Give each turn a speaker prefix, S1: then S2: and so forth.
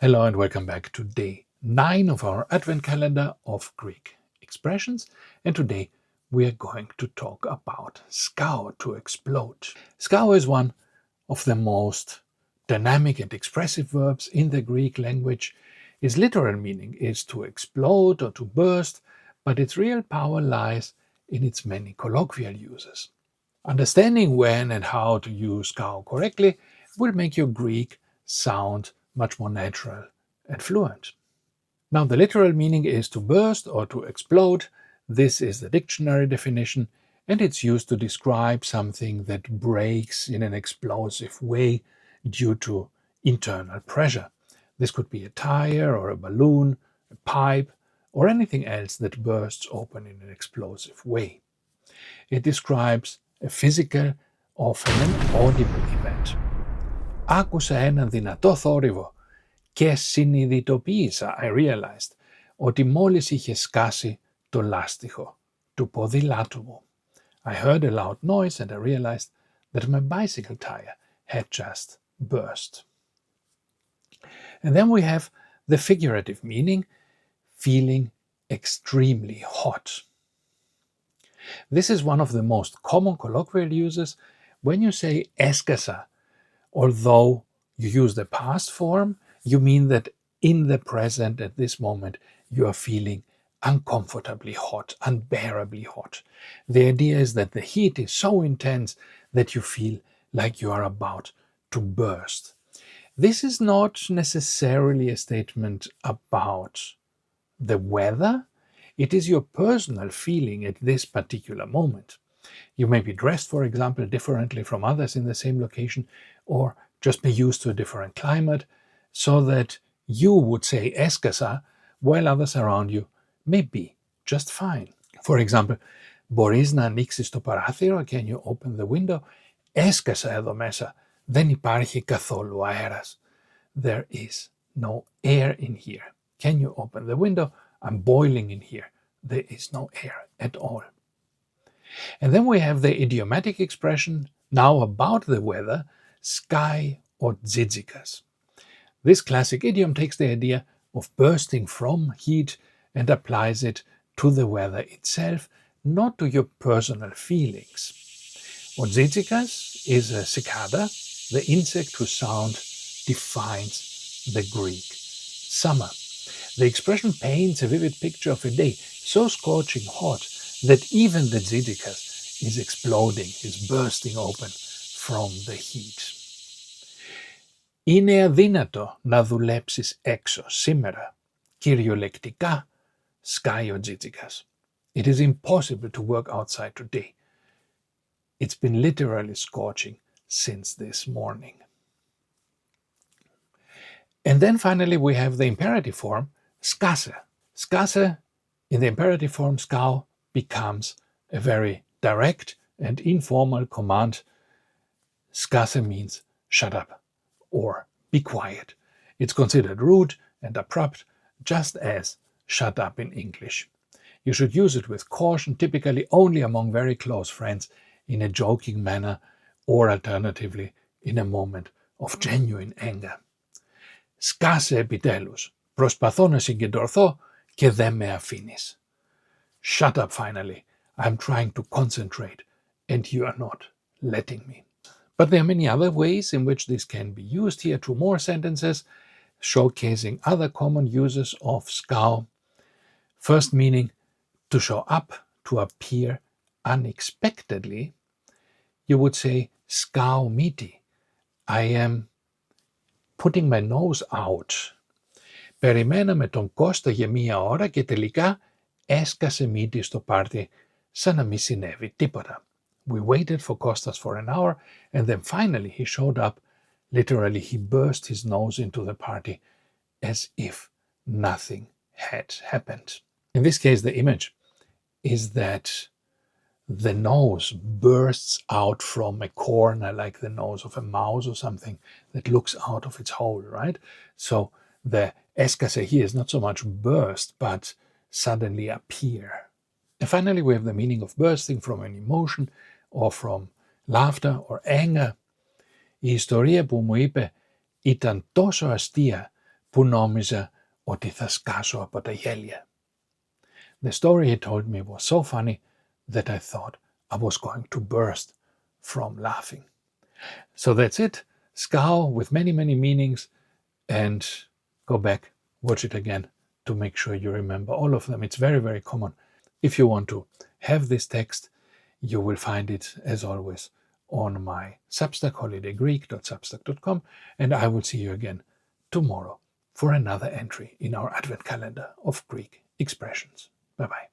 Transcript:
S1: Hello and welcome back to day 9 of our Advent calendar of Greek expressions. And today we are going to talk about scow, to explode. Scow is one of the most dynamic and expressive verbs in the Greek language. Its literal meaning is to explode or to burst, but its real power lies in its many colloquial uses. Understanding when and how to use scow correctly will make your Greek sound much more natural and fluent. Now, the literal meaning is to burst or to explode. This is the dictionary definition, and it's used to describe something that breaks in an explosive way due to internal pressure. This could be a tire or a balloon, a pipe, or anything else that bursts open in an explosive way. It describes a physical, often an audible event. Άκουσα έναν δυνατό θόρυβο και συνειδητοποίησα, I realized, ότι μόλις είχε σκάσει το λάστιχο του ποδηλάτου μου. I heard a loud noise and I realized that my bicycle tire had just burst. And then we have the figurative meaning, feeling extremely hot. This is one of the most common colloquial uses when you say έσκασα. Although you use the past form, you mean that in the present, at this moment, you are feeling uncomfortably hot, unbearably hot. The idea is that the heat is so intense that you feel like you are about to burst. This is not necessarily a statement about the weather. It is your personal feeling at this particular moment. You may be dressed, for example, differently from others in the same location, or just be used to a different climate, so that you would say έσκασα while others around you may be just fine. For example, μπορείς να ανοίξεις το παράθυρο, can you open the window? Έσκασα εδώ μέσα, δεν υπάρχει καθόλου αέρας. There is no air in here. Can you open the window? I'm boiling in here. There is no air at all. And then we have the idiomatic expression, now about the weather, sky or tsitsikas. This classic idiom takes the idea of bursting from heat and applies it to the weather itself, not to your personal feelings. O tsitsikas is a cicada, the insect whose sound defines the Greek summer. The expression paints a vivid picture of a day so scorching hot that even the tsitsikas is exploding, is bursting open from the heat. Είναι αδύνατο να δουλέψεις έξω σήμερα. Κυριολεκτικά σκάει ο tsitsikas. It is impossible to work outside today. It's been literally scorching since this morning. And then finally we have the imperative form, skase. Skase, in the imperative form, scow, becomes a very direct and informal command. Skase means shut up or be quiet. It's considered rude and abrupt, just as shut up in English. You should use it with caution, typically only among very close friends, in a joking manner, or alternatively in a moment of genuine anger. Σκάσε επιτέλους. Προσπαθώ να συγκεντρωθώ και δεν με αφήνεις. Shut up finally. I'm trying to concentrate and you are not letting me. But there are many other ways in which this can be used. Here, 2 more sentences showcasing other common uses of scow. First meaning to show up, to appear unexpectedly. You would say scow miti. I am putting my nose out. Περιμέναμε τον Κώστα για 1 ώρα και τελικά έσκασε μύτη στο πάρτι σαν να μη συνέβη τίποτα. We waited for Kostas for an hour and then finally he showed up. Literally, he burst his nose into the party as if nothing had happened. In this case, the image is that the nose bursts out from a corner, like the nose of a mouse or something that looks out of its hole, right? So the έσκασε here is not so much burst, but suddenly appear. And finally, we have the meaning of bursting from an emotion or from laughter or anger. Η ιστορία που μου είπε ήταν τόσο αστεία που νόμιζε ότι θα σκάσω από τα γέλια. The story he told me was so funny that I thought I was going to burst from laughing. So that's it. Scow with many, many meanings, and go back, watch it again to make sure you remember all of them. It's very, very common. If you want to have this text, you will find it, as always, on my Substack, holidaygreek.substack.com, and I will see you again tomorrow for another entry in our Advent calendar of Greek expressions. Bye-bye.